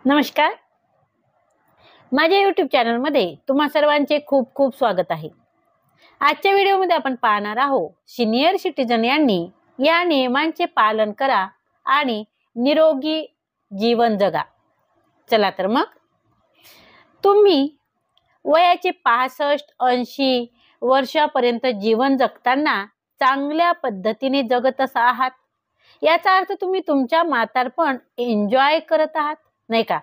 नमस्कार. माझ्या YouTube चॅनलमध्ये तुम्हा सर्वांचे खूप खूप स्वागत आहे. आजच्या व्हिडिओमध्ये आपण पाहणार आहोत सीनियर सिटीजन यांनी या नियमांचे पालन करा आणि निरोगी जीवन जगा. चला तर मग तुम्ही वयाचे 65-80 वर्षापर्यंत जीवन जगताना चांगल्या पद्धतीने जगत आहात. याचा अर्थ तुम्ही तुमच्या म्हातारपण एन्जॉय करत आहात, नाही का?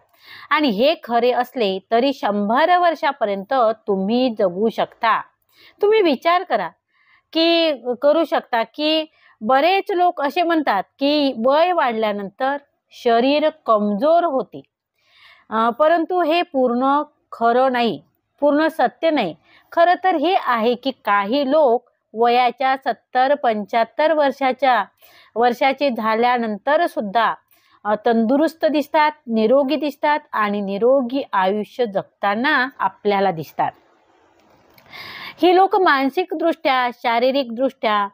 आणि हे खरे असले तरी 100 वर्षापर्यंत तुम्ही जगू शकता. तुम्ही विचार करू शकता की बरेच लोक असे म्हणतात की वय वाढल्यानंतर शरीर कमजोर होते. परंतु हे पूर्ण खरं नाही, पूर्ण सत्य नाही. खरं तर हे आहे की काही लोक वयाच्या 70-75 वर्षाचे झाल्यानंतर सुद्धा तंदुरुस्त दिसतात, निरोगी दिसतात आणि निरोगी आयुष्य जगताना आपल्याला दिसतात. ही लोक मानसिकदृष्ट्या, शारीरिकदृष्ट्या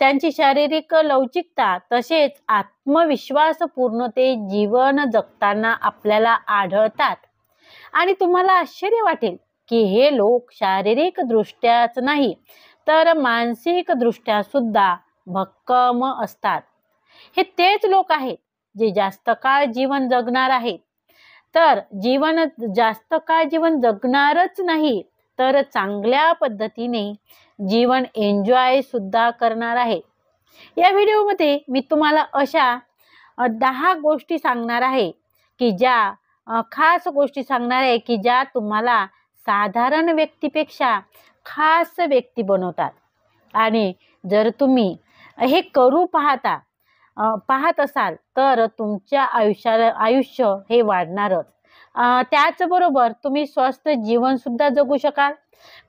त्यांची शारीरिक लवचिकता तसेच आत्मविश्वासपूर्ण ते जीवन जगताना आपल्याला आढळतात. आणि तुम्हाला आश्चर्य वाटेल की हे लोक शारीरिकदृष्ट्याच नाही तर मानसिकदृष्ट्या सुद्धा भक्कम असतात. हे तेच लोक आहेत जे जास्त काळ जीवन जगणार आहेत. तर जास्त काळ जीवन जगणारच नाही तर चांगल्या पद्धतीने जीवन एन्जॉय सुद्धा करणार आहे. या व्हिडिओमध्ये मी तुम्हाला अशा 10 गोष्टी सांगणार आहे की खास गोष्टी सांगणार आहे की ज्या तुम्हाला साधारण व्यक्तीपेक्षा खास व्यक्ती बनवतात. आणि जर तुम्ही हे पाहत असाल तर तुमच्या आयुष्य हे वाढणारच. त्याचबरोबर तुम्ही स्वस्थ जीवन सुद्धा जगू शकाल.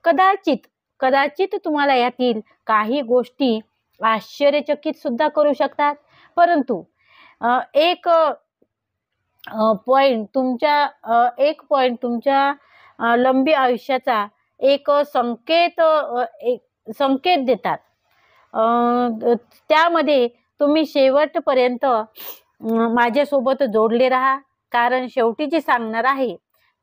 कदाचित तुम्हाला यातील काही गोष्टी आश्चर्यचकित सुद्धा करू शकतात. परंतु एक पॉइंट तुमच्या लंबी आयुष्याचा एक संकेत देतात. त्यामध्ये तुम्ही शेवटपर्यंत माझ्यासोबत जोडले राहा, कारण शेवटी जे सांगणार आहे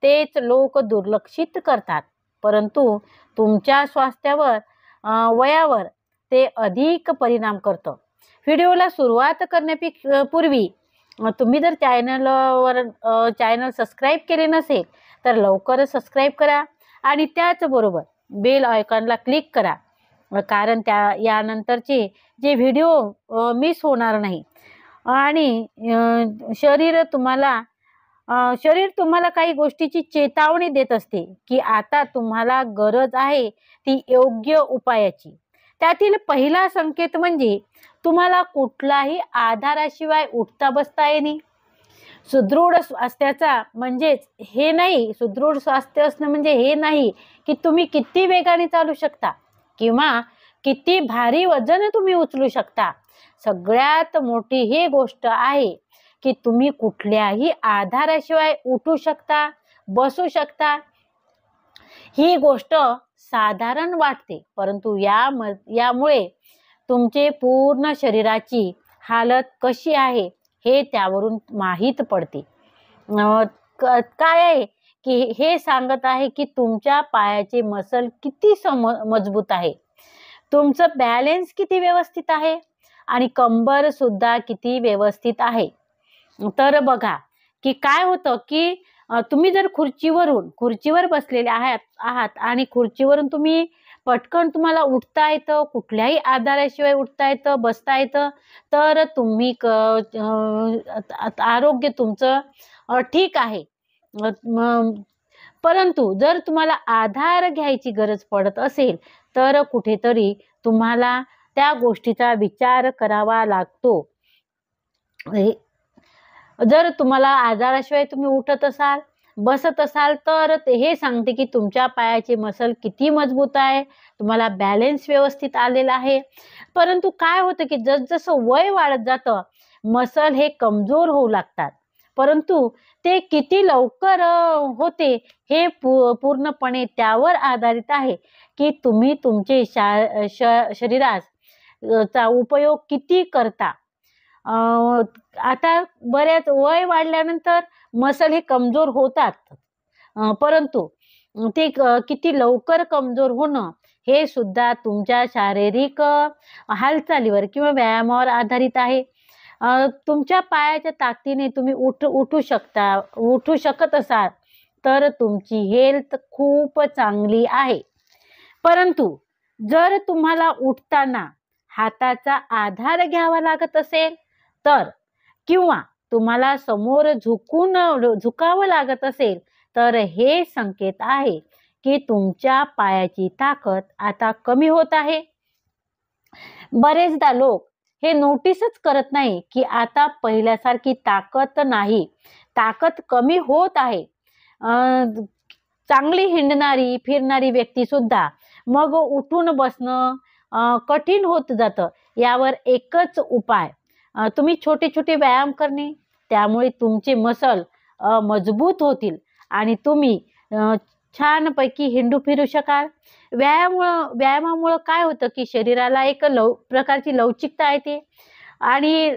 तेच लोक दुर्लक्षित करतात, परंतु तुमच्या स्वास्थ्यावर वयावर ते अधिक परिणाम करतं. व्हिडिओला सुरुवात करण्यापूर्वी तुम्ही जर चॅनल सबस्क्राईब केले नसेल तर लवकरच सबस्क्राईब करा आणि त्याचबरोबर बेल आयकॉनला क्लिक करा, कारण यानंतरचे जे व्हिडिओ मिस होणार नाही. आणि शरीर तुम्हाला काही गोष्टीची चेतावणी देत असते की आता तुम्हाला गरज आहे ती योग्य उपायाची. त्यातील पहिला संकेत म्हणजे तुम्हाला कुठलाही आधाराशिवाय उठता बसता येणे. सुदृढ स्वास्थ्य असणं म्हणजे हे नाही की तुम्ही किती वेगाने चालू शकता किंवा किती भारी वजन तुम्ही उचलू शकता. सगळ्यात मोठी ही गोष्ट आहे की तुम्ही कुठल्याही आधाराशिवाय उठू शकता, बसू शकता. ही गोष्ट साधारण वाटते, परंतु यामुळे तुमचे पूर्ण शरीराची हालत कशी आहे हे त्यावरून माहीत पडते. काय आहे की हे सांगत आहे की तुमच्या पायाचे मसल किती मजबूत आहे, तुमचं बॅलेन्स किती व्यवस्थित आहे आणि कंबर सुद्धा किती व्यवस्थित आहे. तर बघा की काय होतं की तुम्ही जर खुर्चीवर बसलेले आहात आणि खुर्चीवरून तुम्ही पटकन तुम्हाला उठता येतं, कुठल्याही आधाराशिवाय उठता येतं, बसता येतं, तर तुम्ही आरोग्य तुमचं ठीक आहे. परंतु जर तुम्हाला आधार घ्यायची गरज पडत असेल तर कुठेतरी तुम्हाला त्या गोष्टीचा विचार करावा लागतो. जर तुम्हाला आधाराशिवाय तुम्ही उठत असाल, बसत असाल तर हे सांगते की तुमच्या पायाचे मसल किती मजबूत आहे, तुम्हाला बॅलेन्स व्यवस्थित आलेला आहे. परंतु काय होतं की जसं वय वाढत जातं मसल हे कमजोर होऊ लागतात. परंतु ते किती लवकर होते हे पूर्णपणे त्यावर आधारित आहे की तुम्ही तुमचे शरीराचा उपयोग किती करता. आता बऱ्याच वय वाढल्यानंतर मसल हे कमजोर होतात, परंतु ते किती लवकर कमजोर होणं हे सुद्धा तुमच्या शारीरिक हालचालीवर किंवा व्यायामावर आधारित आहे. तुमच्या पायाच्या ताकदीने तुम्ही उठू शकत असाल तर तुमची हेल्थ खूप चांगली आहे. परंतु जर तुम्हाला उठताना हाताचा आधार घ्यावा लागत असेल तर, किंवा तुम्हाला समोर झुकावं लागत असेल तर हे संकेत आहे की तुमच्या पायाची ताकद आता कमी होत आहे. बरेचदा लोक हे नोटीसच करत नाही की आता पहिल्यासारखी ताकद नाही, ताकद कमी होत आहे. चांगली हिंडणारी फिरणारी व्यक्ती सुद्धा मग उठून बसणं कठीण होत जातं. यावर एकच उपाय, तुम्ही छोटे छोटे व्यायाम करणे, त्यामुळे तुमचे मसल मजबूत होतील आणि तुम्ही छानपैकी हिंडू फिरू शकाल. व्यायामामुळं काय होतं की शरीराला एक प्रकारची लवचिकता येते आणि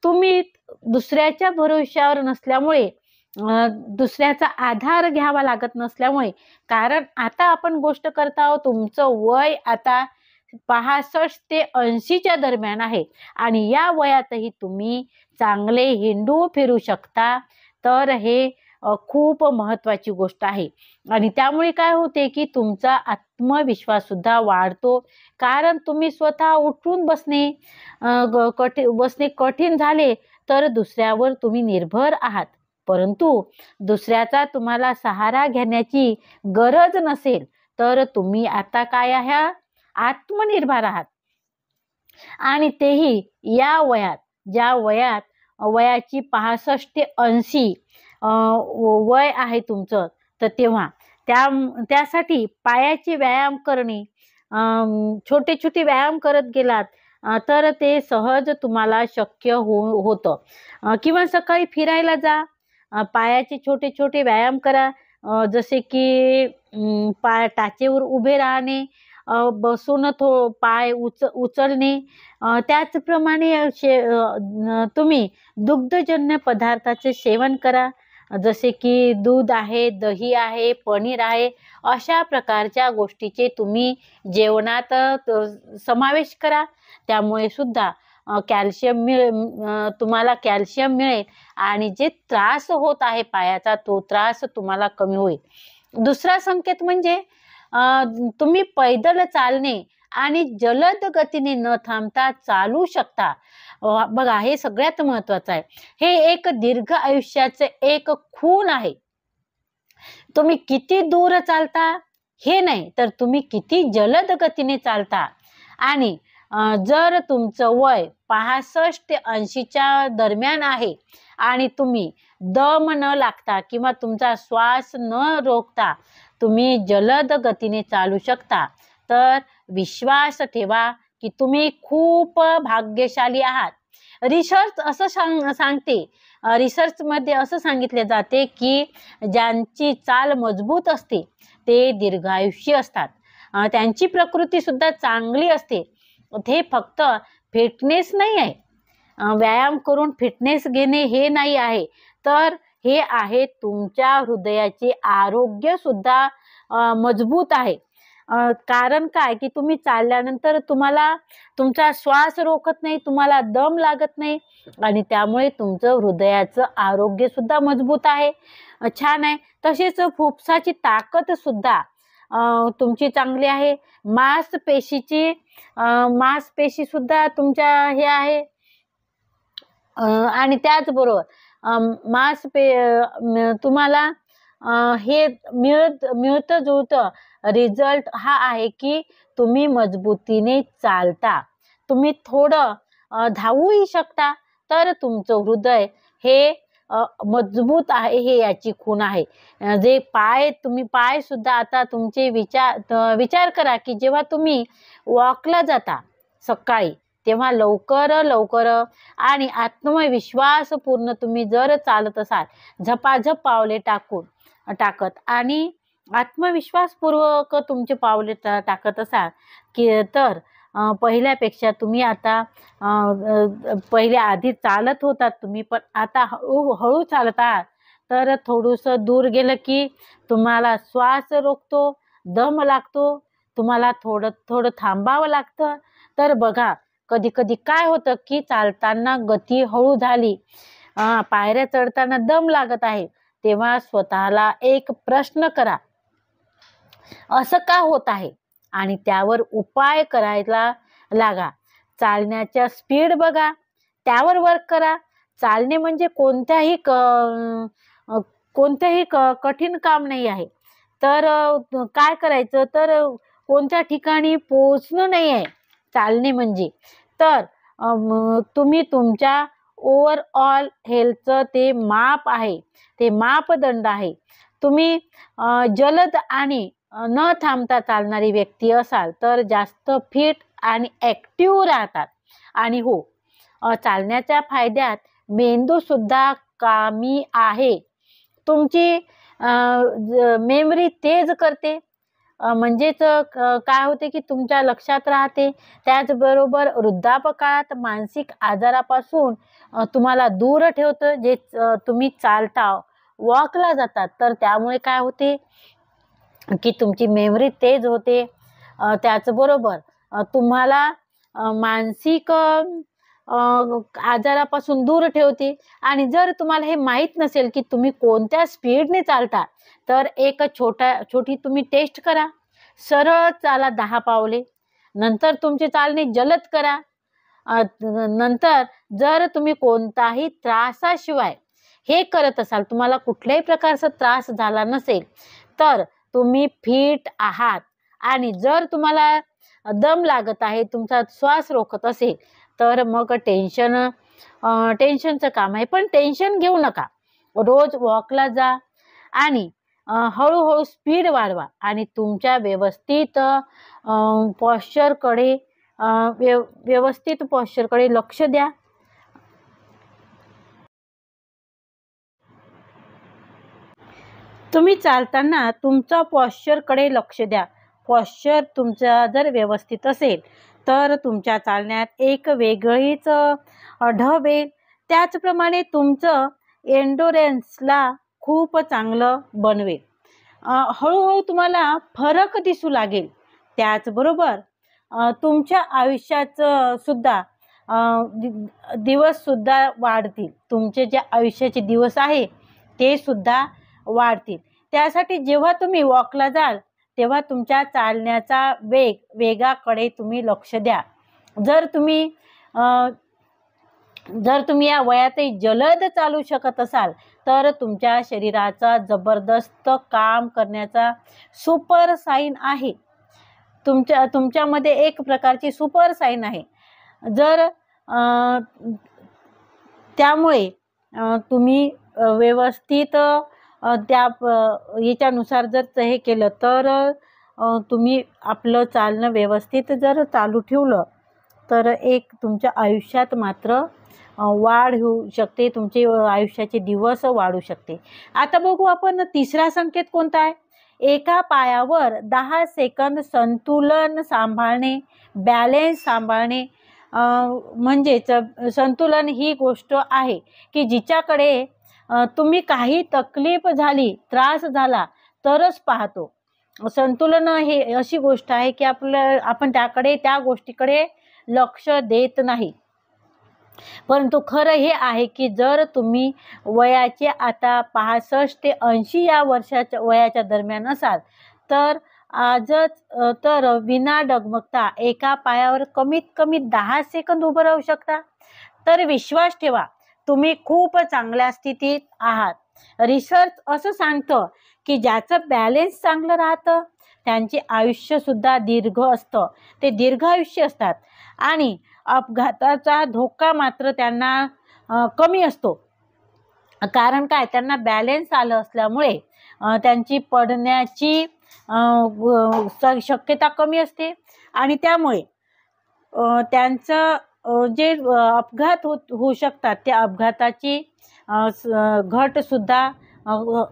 तुम्ही दुसऱ्याच्या भरोश्यावर नसल्यामुळे, दुसऱ्याचा आधार घ्यावा लागत नसल्यामुळे, कारण आता आपण गोष्ट करत आहोत तुमचं वय आता 65 ते 80च्या दरम्यान आहे आणि या वयातही तुम्ही चांगले हिंडू फिरू शकता, तर हे खूप महत्त्वाची गोष्ट आहे. आणि त्यामुळे काय होते की तुमचा आत्मविश्वास सुद्धा वाढतो, कारण तुम्ही स्वतः उठून बसणे कठीण झाले तर दुसऱ्यावर तुम्ही निर्भर आहात, परंतु दुसऱ्याचा तुम्हाला सहारा घेण्याची गरज नसेल तर तुम्ही आता काय आहात, आत्मनिर्भर आहात. आणि तेही या वयात, ज्या वयाची 65 ते 80 वय आहे तुमचं, तर तेव्हा त्यासाठी पायाचे व्यायाम करणे, छोटे छोटे व्यायाम करत गेलात तर ते सहज तुम्हाला शक्य होतं. किंवा सकाळी फिरायला जा, पायाचे छोटे छोटे व्यायाम करा, जसे की पाय टाचेवर उभे राहणे, बसून पाय उचलणे. त्याचप्रमाणे तुम्ही दुग्धजन्य पदार्थाचे सेवन करा, जसे की दूध आहे, दही आहे, पनीर आहे, अशा प्रकारच्या गोष्टीचे तुम्ही जेवणात समावेश करा. त्यामुळे सुद्धा तुम्हाला कॅल्शियम मिळेल आणि जे त्रास होत आहे पायाचा तो त्रास तुम्हाला कमी होईल. दुसरा संकेत म्हणजे तुम्ही पैदल चालणे आणि जलद गतीने न थांबता चालू शकता. बघा, हे सगळ्यात महत्त्वाचं आहे. हे एक दीर्घ आयुष्याचे एक खूण आहे. तुम्ही किती दूर चालता हे नाही, तर तुम्ही किती जलद गतीने चालता. आणि जर तुमचं वय 65 ते 80च्या दरम्यान आहे आणि तुम्ही दम न लागता किंवा तुमचा श्वास न रोखता तुम्ही जलद गतीने चालू शकता, तर विश्वास ठेवा की तुम्ही खूप भाग्यशाली आहात. रिसर्च असं सांगते, रिसर्चमध्ये असं सांगितले जाते की ज्यांची चाल मजबूत असते ते दीर्घायुष्य असतात, त्यांची प्रकृती सुद्धा चांगली असते. ते फक्त फिटनेस नाही आहे, व्यायाम करून फिटनेस घेणे हे नाही आहे, तर हे आहे तुमच्या हृदयाचे आरोग्य सुद्धा मजबूत आहे. कारण काय की तुम्ही चालल्यानंतर तुम्हाला तुमचा श्वास रोखत नाही, तुम्हाला दम लागत नाही आणि त्यामुळे तुमचं हृदयाचं आरोग्य सुद्धा मजबूत आहे, छान आहे. तसेच फुफ्साची ताकद सुद्धा तुमची चांगली आहे. मांसपेशी सुद्धा तुमच्या हे आहे. आणि त्याचबरोबर तुम्हाला हे मिळतं जुळतं रिझल्ट हा आहे की तुम्ही मजबूतीने चालता, तुम्ही थोडं धावूही शकता, तर तुमचं हृदय हे मजबूत आहे, हे याची खूण आहे. जे तुम्ही पाय सुद्धा आता तुमचे विचार करा की जेव्हा तुम्ही वॉकला जाता सकाळी, तेव्हा लवकर आणि आत्मविश्वासपूर्ण तुम्ही जर चालत असाल, झपाझप पावले टाकत आणि आत्मविश्वासपूर्वक तुमचे पावले टाकत असाल की तर पहिल्यापेक्षा तुम्ही आता पहिले आधी चालत होतात तुम्ही, पण आता हळूहळू चालतात. तर थोडंसं दूर गेलं की तुम्हाला श्वास रोखतो, दम लागतो, तुम्हाला थोडं थोडं थांबावं लागतं. तर बघा, कधी कधी काय होतं की चालताना गती हळू झाली, पायऱ्या चढताना दम लागत आहे, तेव्हा स्वतःला एक प्रश्न करा, असं का होत आहे, आणि त्यावर उपाय करायला लागा. चालण्याच्या स्पीड बघा, त्यावर वर्क करा. चालणे म्हणजे कोणत्याही कठीण काम नाही आहे. तर काय करायचं, तर कोणत्या ठिकाणी पोहोचणं नाही आहे चालणे म्हणजे. तर तुम्ही तुमच्या ओव्हरऑल हेल्थचं ते माप आहे, ते मापदंड आहे. तुम्ही जलद आणि न थांबता चालणारी व्यक्ती असाल तर जास्त फिट आणि ॲक्टिव्ह राहतात. आणि हो, चालण्याच्या फायद्यात मेंदू सुद्धा कामी आहे. तुमची मेमरी तेज करते, म्हणजेच काय होते की तुमच्या लक्षात राहते. त्याचबरोबर वृद्धापकाळात मानसिक आजारापासून तुम्हाला दूर ठेवतं. जे तुम्ही चालता, वॉकला जातात, तर त्यामुळे काय होते की तुमची मेमरी तेज होते. त्याचबरोबर तुम्हाला मानसिक आजारापासून दूर ठेवते. आणि जर तुम्हाला हे माहीत नसेल की तुम्ही कोणत्या स्पीडने चालता, तर एक छोटी तुम्ही टेस्ट करा. सरळ चाला 10 पावले, नंतर तुमचे चालणे जलद करा. नंतर जर तुम्ही कोणताही त्रासाशिवाय हे करत असाल, तुम्हाला कुठल्याही प्रकारचा त्रास झाला नसेल, तर तुम्ही फिट आहात. आणि जर तुम्हाला दम लागत आहे, तुमचा श्वास रोखत असेल, तर मग टेन्शनचं काम आहे. पण टेन्शन घेऊ नका. रोज वॉकला जा आणि हळूहळू स्पीड वाढवा आणि तुमच्या व्यवस्थित पॉश्चरकडे लक्ष द्या. तुम्ही चालताना तुमच्या पॉश्चरकडे लक्ष द्या. पॉश्चर तुमचा जर व्यवस्थित असेल तर तुमच्या चालण्यात एक वेगळीच ढब येईल. त्याचप्रमाणे तुमचं एन्डोरन्सला खूप चांगलं बनवेल. हळूहळू तुम्हाला फरक दिसू लागेल. त्याचबरोबर तुमच्या आयुष्याचं सुद्धा दिवस सुद्धा वाढतील. तुमचे जे आयुष्याचे दिवस आहे ते सुद्धा वाढतील. त्यासाठी जेव्हा तुम्ही वॉकला जाल, तेव्हा तुमच्या चालण्याचा वेगाकडे तुम्ही लक्ष द्या. जर तुम्ही या वयातही जलद चालू शकत असाल, तर तुमच्या शरीराचा जबरदस्त काम करण्याचा सुपर साईन आहे. तुमच्यामध्ये एक प्रकारची सुपर साईन आहे. जर त्यामुळे तुम्ही व्यवस्थित त्या याच्यानुसार जर हे केलं, तर तुम्ही आपलं चालणं व्यवस्थित जर चालू ठेवलं, तर एक तुमच्या आयुष्यात मात्र वाढ होऊ शकते. तुमचे आयुष्याचे दिवस वाढू शकते. आता बघू आपण तिसरा संकेत कोणता आहे. एका पायावर 10 सेकंद संतुलन सांभाळणे, बॅलेन्स सांभाळणे. म्हणजेच संतुलन ही गोष्ट आहे की जिच्याकडे तुम्ही काही तकलीफ झाली, त्रास झाला तरच पाहतो. संतुलन हे अशी गोष्ट आहे की आपण त्या गोष्टीकडे लक्ष देत नाही. परंतु खरं हे आहे की जर तुम्ही वयाचे आता 65 ते 80 या वयाच्या दरम्यान असाल, तर आजच तर विना डगमगता एका पायावर कमीत कमी 10 सेकंद उभं राहू शकता. तर विश्वास ठेवा, तुम्ही खूप चांगल्या स्थितीत आहात. रिसर्च असं सांगतं की ज्याचं बॅलेन्स चांगलं राहतं त्यांचे आयुष्य सुद्धा दीर्घ असतं. ते दीर्घ आयुष्य असतात आणि अपघाताचा धोका मात्र त्यांना कमी असतो. कारण काय, त्यांना बॅलेन्स आलं असल्यामुळे त्यांची पडण्याची शक्यता कमी असते. आणि त्यामुळे त्यांचं जे अपघात होऊ शकतात, त्या अपघाताची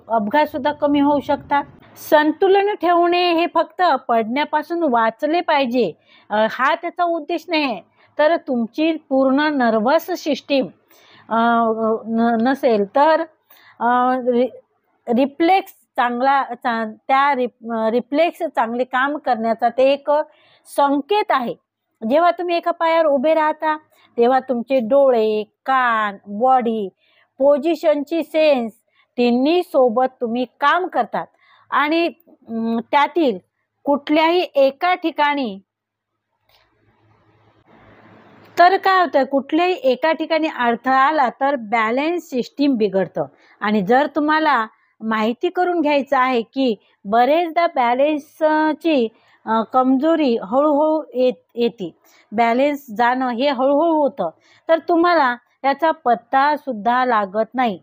अपघात सुद्धा कमी होऊ शकतात. संतुलन ठेवणे हे फक्त पडण्यापासून वाचले पाहिजे हा त्याचा उद्देश नाही, तर तुमची पूर्ण नर्वस सिस्टीम नसेल तर रिफ्लेक्स त्या रिफ्लेक्स चांगले काम करण्याचा ते एक संकेत आहे. जेव्हा तुम्ही एका पायावर उभे राहता तेव्हा तुमचे डोळे, कान, बॉडी पोझिशनची सेन्स तिन्ही सोबत तुम्ही काम करतात आणि त्यातील कुठल्याही एका ठिकाणी तर काय होतं, कुठल्याही एका ठिकाणी अडथळा आला तर बॅलन्स सिस्टीम बिघडतं. आणि जर तुम्हाला माहिती करून घ्यायचं आहे की बरेचदा बॅलन्सची कमजोरी हळूहळू येते, बॅलन्स जाणं हे हळूहळू होतं, तर तुम्हाला याचा पत्ता सुद्धा लागत नाही.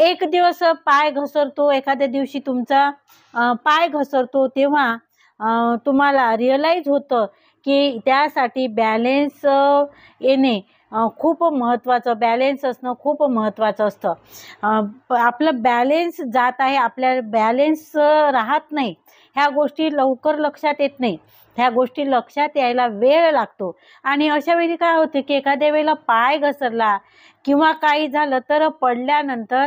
एक दिवस पाय घसरतो, एखाद्या दिवशी तुमचा पाय घसरतो, तेव्हा तुम्हाला रिअलाइज होतं की त्यासाठी बॅलन्स येणे खूप महत्त्वाचं, बॅलन्स असणं खूप महत्त्वाचं असतं. आपलं बॅलन्स जात आहे, आपल्या बॅलन्स राहत नाही, ह्या गोष्टी लवकर लक्षात येत नाही, ह्या गोष्टी लक्षात यायला वेळ लागतो. आणि अशा वेळी काय होते की एखाद्या वेळेला पाय घसरला किंवा काही झालं तर पडल्यानंतर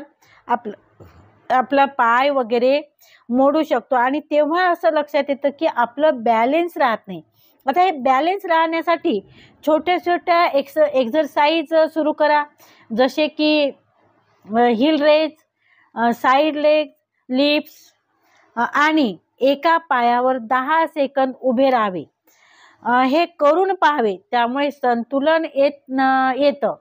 आपला पाय वगैरे मोडू शकतो आणि तेव्हा असं लक्षात येतं की आपलं बॅलन्स राहत नाही. आता हे बॅलन्स राहण्यासाठी छोट्या छोट्या एक्सरसाइज सुरू करा, जसे की heel raise, side leg lifts आणि एका पायावर 10 सेकंद उभे राहावे. हे करून पाहावे, त्यामुळे संतुलन येतं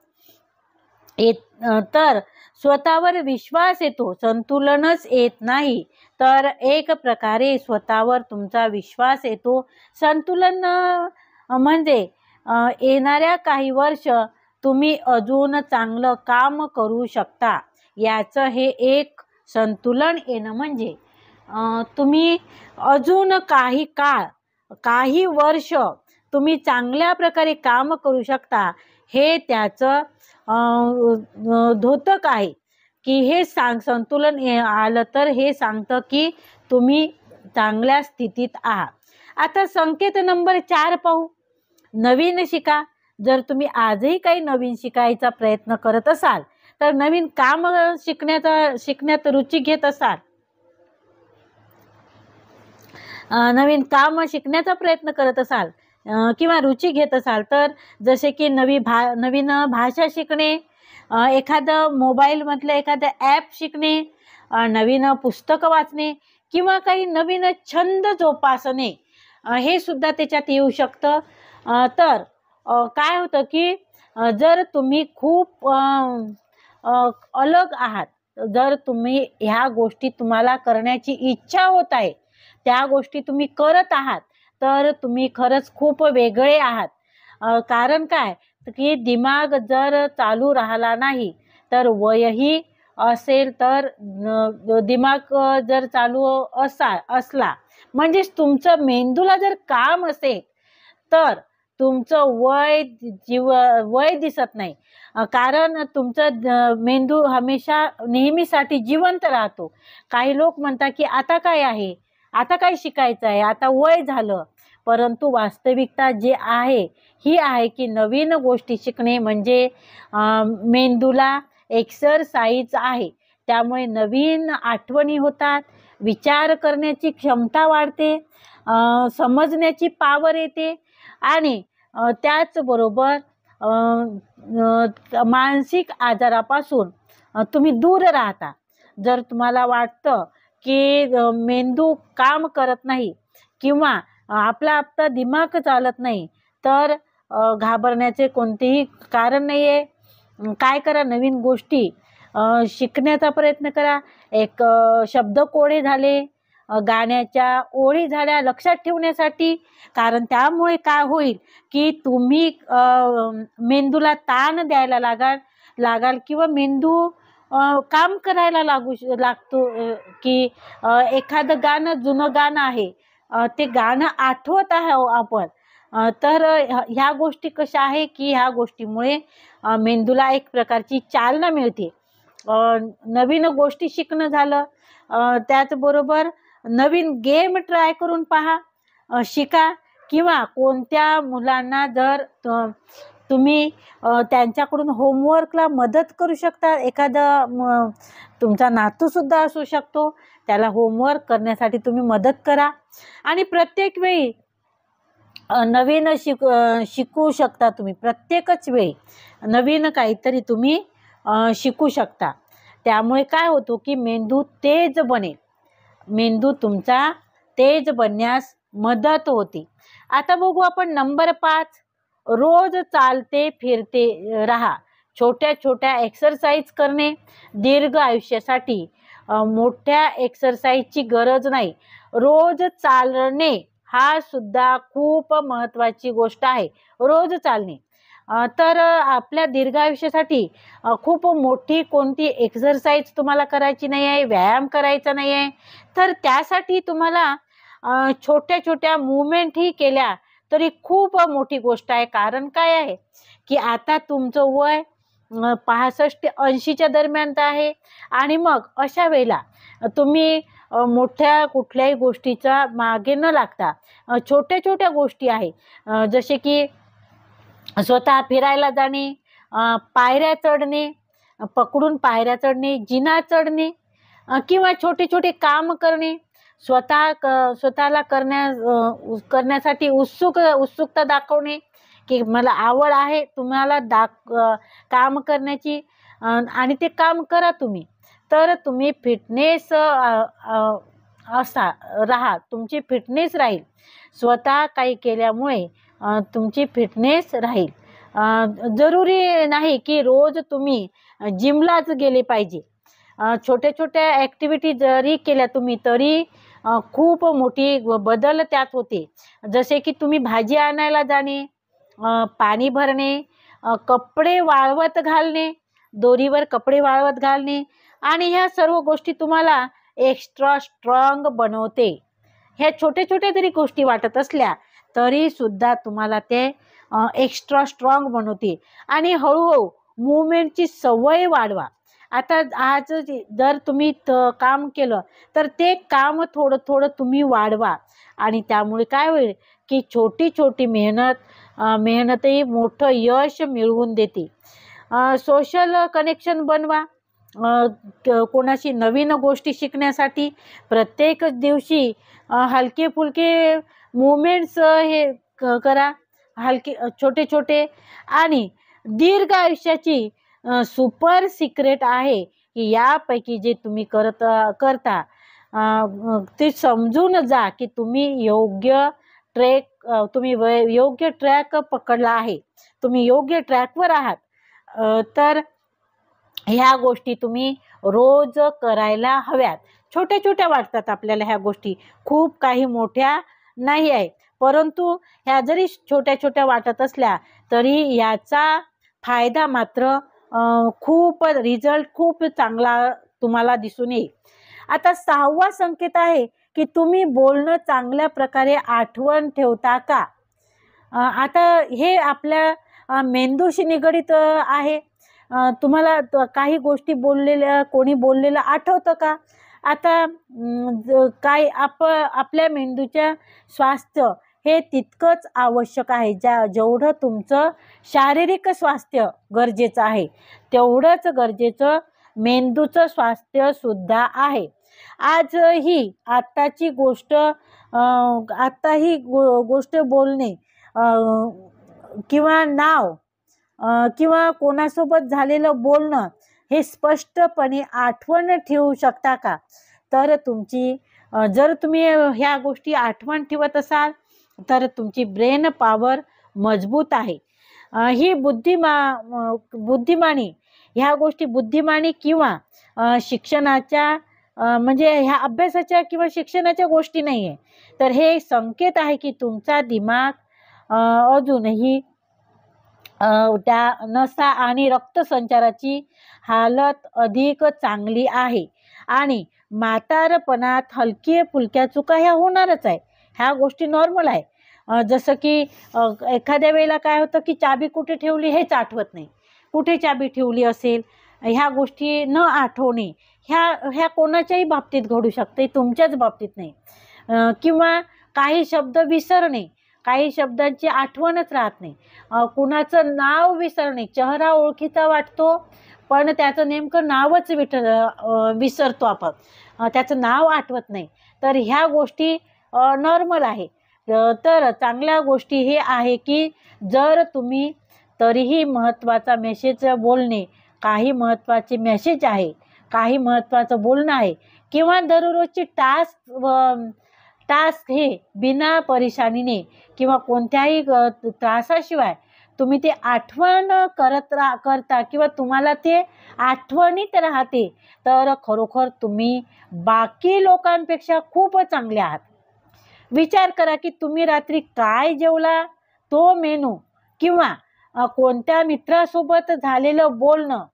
तर स्वतःवर विश्वास येतो. संतुलनच येत नाही तर एक प्रकारे स्वतःवर तुमचा विश्वास येतो. संतुलन म्हणजे येणाऱ्या काही वर्ष तुम्ही अजून चांगलं काम करू शकता, याचं हे एक संतुलन येणं म्हणजे तुम्ही अजून काही काळ, काही वर्ष तुम्ही चांगल्या प्रकारे काम करू शकता, हे त्याचं द्योतक आहे की हे संतुलन आलं तर हे सांगतं की तुम्ही चांगल्या स्थितीत आहात. आता संकेत नंबर 4 पाहू. नवीन शिका. जर तुम्ही आजही काही नवीन शिकायचा प्रयत्न करत असाल, तर नवीन काम शिकण्यात रुची घेत असाल, नवीन काम शिकण्याचा प्रयत्न करत असाल किंवा रुची घेत असाल, तर जसे की नवीन भाषा शिकणे, एखादं मोबाईलमधलं एखादं ॲप शिकणे, नवीन पुस्तकं वाचणे किंवा काही नवीन छंद जोपासणे, हे सुद्धा त्याच्यात येऊ शकतं. तर काय होतं की जर तुम्ही खूप अलग आहात, जर तुम्ही ह्या गोष्टी तुम्हाला करण्याची इच्छा होत आहे, त्या गोष्टी तुम्ही करत आहात, तर तुम्ही खरंच खूप वेगळे आहात. कारण काय की दिमाग जर चालू राहिला नाही तर वयही असेल, तर दिमाग जर चालू असला म्हणजेच तुमचं मेंदूला जर काम असेल तर तुमचं वय दिसत नाही, कारण तुमचं मेंदू हमेशा नेहमीसाठी जिवंत राहतो. काही लोक म्हणतात की आता काय आहे, आता काय शिकायचं आहे, आता वय झालं, परंतु वास्तविकता जे आहे ही आहे की नवीन गोष्टी शिकणे म्हणजे मेंदूला एक्सरसाइज आहे. त्यामुळे नवीन आठवणी होतात, विचार करण्याची क्षमता वाढते, समजण्याची पावर येते आणि त्याचबरोबर मानसिक आजारापासून तुम्ही दूर राहता. जर तुम्हाला वाटतं की मेंदू काम करत नाही किंवा आपला दिमाग चालत नाही, तर घाबरण्याचे कोणतेही कारण नाही आहे. काय करा, नवीन गोष्टी शिकण्याचा प्रयत्न करा. एक शब्दकोळे झाले, गाण्याच्या ओळी झाल्या लक्षात ठेवण्यासाठी, कारण त्यामुळे काय होईल की तुम्ही मेंदूला ताण द्यायला लागाल किंवा मेंदू काम करायला लागतो की एखादं गाणं, जुनं गाणं आहे, ते गाणं आठवत आहे आपण, तर ह्या गोष्टी कशा आहे की ह्या गोष्टीमुळे मेंदूला एक प्रकारची चालना मिळते. नवीन गोष्टी शिकणं झालं, त्याचबरोबर नवीन गेम ट्राय करून पहा, शिका, किंवा कोणत्या मुलांना जर तुम्ही त्यांच्याकडून होमवर्कला मदत करू शकता, एखादा तुमचा नातू सुद्धा असू शकतो, त्याला होमवर्क करण्यासाठी तुम्ही मदत करा. आणि प्रत्येक वेळी नवीन शिकू शकता तुम्ही, प्रत्येकच वेळी नवीन काहीतरी तुम्ही शिकू शकता. त्यामुळे काय होतं की मेंदू तेज बनेल, मेंदू तुमचा तेज बनण्यास मदत होते. आता बघू आपण नंबर 5, रोज चालते फिरते राहा. छोट्या छोट्या एक्सरसाइज करणे. दीर्घ आयुष्यासाठी मोठ्या एक्सरसाइजची गरज नाही. रोज चालणे हा सुद्धा खूप महत्त्वाची गोष्ट आहे, रोज चालणे. तर आपल्या दीर्घ आयुष्यासाठी खूप मोठी कोणती एक्सरसाइज तुम्हाला करायची नाही आहे, व्यायाम करायचा नाही आहे. तर त्यासाठी तुम्हाला छोट्या छोट्या मूवमेंटही केल्या तरी खूप मोठी गोष्ट आहे. कारण काय आहे की आता तुमचं वय 65-80च्या दरम्यानचं आहे, आणि मग अशा वेळेला तुम्ही मोठ्या कुठल्याही गोष्टीचा मागे न लागता छोट्या छोट्या गोष्टी आहे, जसे की स्वतः फिरायला जाणे, पायऱ्या चढणे, पकडून पायऱ्या चढणे, जिना चढणे, किंवा छोटे छोटे काम करणे, स्वतःला करण्यासाठी उत्सुकता दाखवणे की मला आवड आहे तुम्हाला काम करण्याची, आणि ते काम करा तुम्ही. तर तुम्ही फिटनेस राहा, तुमची फिटनेस राहील. स्वतः काही केल्यामुळे तुमची फिटनेस राहील. जरुरी नाही की रोज तुम्ही जिमलाच गेले पाहिजे. छोट्या छोट्या ॲक्टिव्हिटी जरी केल्या तुम्ही तरी खूप मोठी बदल त्यात होते. जसे की तुम्ही भाजी आणायला जाणे, पाणी भरणे, कपडे वाळवत घालणे, दोरीवर कपडे वाळवत घालणे, आणि ह्या सर्व गोष्टी तुम्हाला एक्स्ट्रा स्ट्रॉंग बनवते. ह्या छोट्या छोट्या जरी गोष्टी वाटत असल्या तरी सुद्धा तुम्हाला ते एक्स्ट्रा स्ट्रॉंग बनवते. आणि हळूहळू मूवमेंटची सवय वाढवा. आता आज जर तुम्ही काम केलं तर ते काम थोडं थोडं तुम्ही वाढवा, आणि त्यामुळे काय होईल की छोटी छोटी मेहनतही मोठं यश मिळवून देते. सोशल कनेक्शन बनवा. कोणाशी नवीन गोष्टी शिकण्यासाठी प्रत्येक दिवशी हलके फुलके मूवमेंट्स हे करा, हलके छोटे छोटे. आणि दीर्घ आयुष्याची सुपर सिक्रेट आहे की यापैकी जे तुम्ही करता ते समजून जा की तुम्ही योग्य ट्रॅक पकडला आहे, तुम्ही योग्य ट्रॅकवर आहात. तर ह्या गोष्टी तुम्ही रोज करायला हव्यात. छोट्या छोट्या वाटतात आपल्याला ह्या गोष्टी, खूप काही मोठ्या नाही आहे, परंतु ह्या जरी छोट्या छोट्या वाटत असल्या तरी याचा फायदा मात्र रिझल्ट खूप चांगला तुम्हाला दिसून येईल. आता 6वा संकेत आहे की तुम्ही चांगल्या प्रकारे आठवण ठेवता का. आता हे आपल्या मेंदूशी निगडित आहे. तुम्हाला काही गोष्टी कोणी बोललेलं आठवतं का. आता आपल्या मेंदूच्या स्वास्थ्य हे तितकंच आवश्यक आहे. जेवढं तुमचं शारीरिक स्वास्थ्य गरजेचं आहे तेवढंच गरजेचं मेंदूचं स्वास्थ्य सुद्धा आहे. आताची गोष्ट बोलणे किंवा किंवा कोणासोबत झालेलं बोलणं हे स्पष्टपणे आठवण ठेवू शकता का. तर जर तुम्ही ह्या गोष्टी आठवण ठेवत असाल तर तुमची ब्रेन पॉवर मजबूत आहे. ही बुद्धिमानी ह्या गोष्टी बुद्धिमानी किंवा शिक्षणाच्या म्हणजे ह्या अभ्यासाच्या किंवा शिक्षणाच्या गोष्टी नाही आहे. तर हे संकेत आहे की तुमचा दिमाग अजूनही त्या नसा आणि रक्तसंचाराची हालत अधिक चांगली आहे. आणि म्हातारपणात हलके फुलक्या चुका ह्या होणारच आहे, ह्या गोष्टी नॉर्मल आहे. जसं की एखाद्या वेळेला काय होतं की चाबी कुठे ठेवली हेच आठवत नाही, कुठे चाबी ठेवली असेल, ह्या गोष्टी न आठवणे ह्या कोणाच्याही बाबतीत घडू शकते, तुमच्याच बाबतीत नाही. किंवा काही शब्द विसरणे, काही शब्दांची आठवणच राहत नाही. कुणाचं नाव विसरणे, चेहरा ओळखीचा वाटतो पण त्याचं नेमकं नावच विसरतो आपण, त्याचं नाव आठवत नाही. तर ह्या गोष्टी नॉर्मल आहे. तर चांगल्या गोष्टी हे आहे की जर तुम्ही तरीही महत्त्वाचा मेसेज बोलणे, काही महत्त्वाचे मेसेज आहे, काही महत्त्वाचं बोलणं आहे किंवा दररोजची टास्क हे बिना परेशानीने किंवा कोणत्याही त्रासाशिवाय तुम्ही ते आठवण करता किंवा तुम्हाला ते आठवणीत राहते, तर खरोखर तुम्ही बाकी लोकांपेक्षा खूप चांगले आहात. विचार करा की तुम्ही रात्री काय जेवला, तो मेनू किंवा कोणत्या मित्रासोबत झालेलं बोलणं,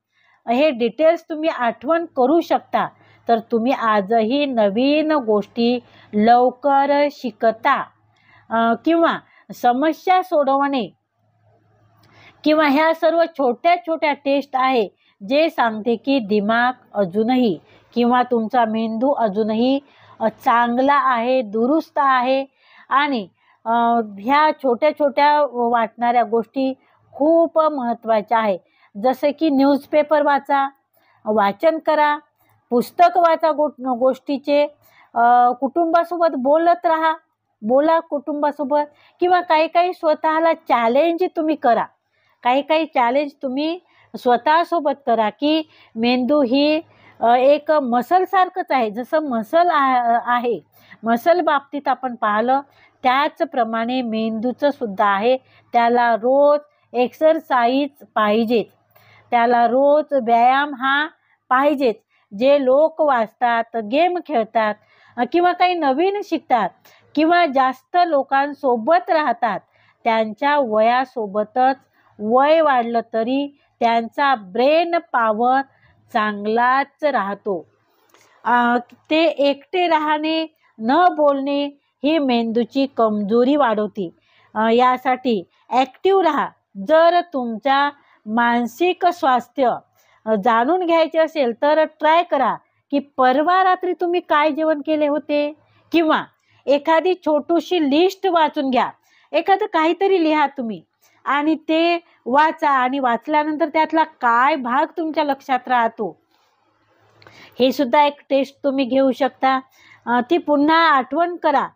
हे डिटेल्स तुम्ही आठवण करू शकता. तर तुम्ही आजही नवीन गोष्टी लवकर शिकता किंवा समस्या सोडवणे किंवा ह्या सर्व छोट्या छोट्या टेस्ट आहे जे सांगते की दिमाग अजूनही किंवा तुमचा मेंदू अजूनही चांगला आहे, दुरुस्त आहे. आणि ह्या छोट्या छोट्या वाटणाऱ्या गोष्टी खूप महत्त्वाच्या आहे. जसे की न्यूजपेपर वाचन करा, पुस्तक वाचा गोष्टीचे, कुटुंबासोबत बोला कुटुंबासोबत किंवा काही स्वतःला चॅलेंज तुम्ही करा. काही चॅलेंज तुम्ही स्वतःसोबत करा की मेंदू ही एक मसल सारखंच आहे. जसं मसल आहे, मसल बाबतीत आपण पाहिलं त्याचप्रमाणे मेंदूचं सुद्धा आहे. त्याला रोज एक्सरसाइज पाहिजेच, त्याला रोज व्यायाम हा पाहिजेच. जे लोक वाचतात, गेम खेळतात किंवा काही नवीन शिकतात किंवा जास्त लोकांसोबत राहतात, त्यांच्या वयासोबतच वय वाढलं तरी त्यांचा ब्रेन पॉवर चांगलाच राहतो. ते एकटे राहणे, न बोलणे ही मेंदूची कमजोरी वाढवते. यासाठी ॲक्टिव्ह राहा. जर तुमच्या मानसिक स्वास्थ्य जाणून घ्यायचे असेल तर ट्राय करा की परवा रात्री तुम्ही काय जेवण केले होते किंवा एखादी छोटीशी लिस्ट वाचून घ्या. एखादं काहीतरी लिहा तुम्ही आणि ते वाचा आणि वाचल्यानंतर त्यातला काय भाग तुमच्या लक्षात राहतो हे सुद्धा एक टेस्ट तुम्ही घेऊ शकता. ती पुन्हा आठवण करा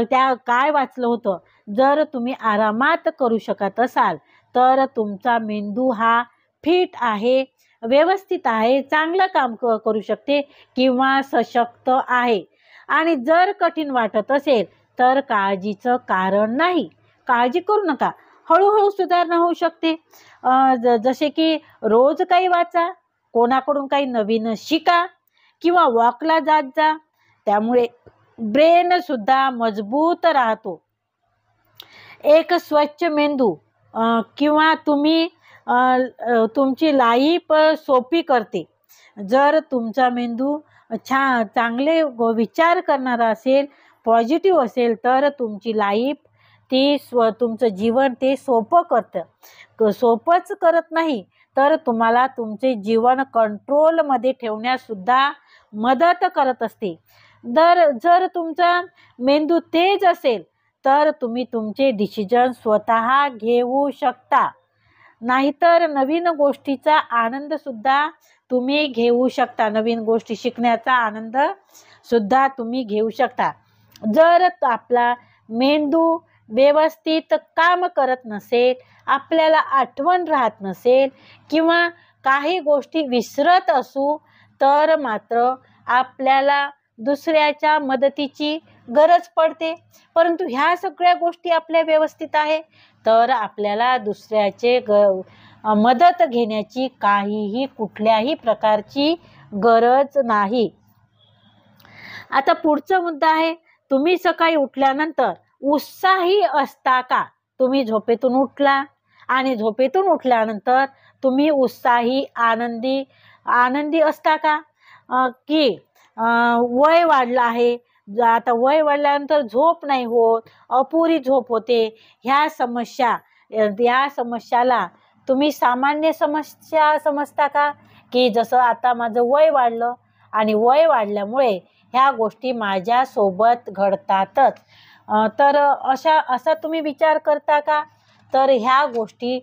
त्या काय वाचलं होतं. जर तुम्ही आरामात करू शकत असाल तर तुमचा मेंदू हा फिट आहे, व्यवस्थित आहे, चांगलं काम करू शकते किंवा सशक्त आहे. आणि जर कठीण वाटत असेल तर काळजीचं कारण नाही, काळजी करू नका, हळूहळू सुधारणा होऊ शकते. जसे की रोज काही वाचा, कोणाकडून काही नवीन शिका किंवा वॉकला जात जा. त्यामुळे ब्रेन सुद्धा मजबूत राहतो. एक स्वच्छ मेंदू किंवा तुमची लाईफ सोपी करते. जर तुमचा मेंदू चांगले विचार करणारा असेल, पॉझिटिव्ह असेल तर तुमची लाईफ तुमचं जीवन ते सोपं करतं. सोपंच करत नाही तर तुम्हाला तुमचे जीवन कंट्रोलमध्ये ठेवण्यासुद्धा मदत करत असते. जर तुमचा मेंदू तेज असेल तर तुम्ही तुमचे डिसिजन स्वतः घेऊ शकता. नाहीतर नवीन गोष्टीचा आनंद सुद्धा तुम्ही घेऊ शकता, नवीन गोष्टी शिकण्याचा आनंद सुद्धा तुम्ही घेऊ शकता. जर आपला मेंदू व्यवस्थित काम करत नसेल, आपल्याला आठवण राहत नसेल किंवा काही गोष्टी विसरत असू तर मात्र आपल्याला दुसऱ्याच्या मदतीची गरज पडते. परंतु ह्या सगळ्या गोष्टी आपल्या व्यवस्थित आहे तर आपल्याला दुसऱ्याचे मदत घेण्याची कुठल्याही प्रकारची गरज नाही. आता पुढचा मुद्दा आहे, तुम्ही सकाळी उठल्यानंतर उत्साही असता का? तुम्ही झोपेतून उठला आणि झोपेतून उठल्यानंतर तुम्ही उत्साही आनंदी असता का? की वय वाढलं आहे, आता वय वाढल्यानंतर झोप नाही होत, अपुरी झोप होते, ह्या समस्याला तुम्ही सामान्य समस्या समजता का? की जसं आता माझं वय वाढलं आणि वय वाढल्यामुळे ह्या गोष्टी माझ्यासोबत घडतातच. तर असा तुम्ही विचार करता का? तर ह्या गोष्टी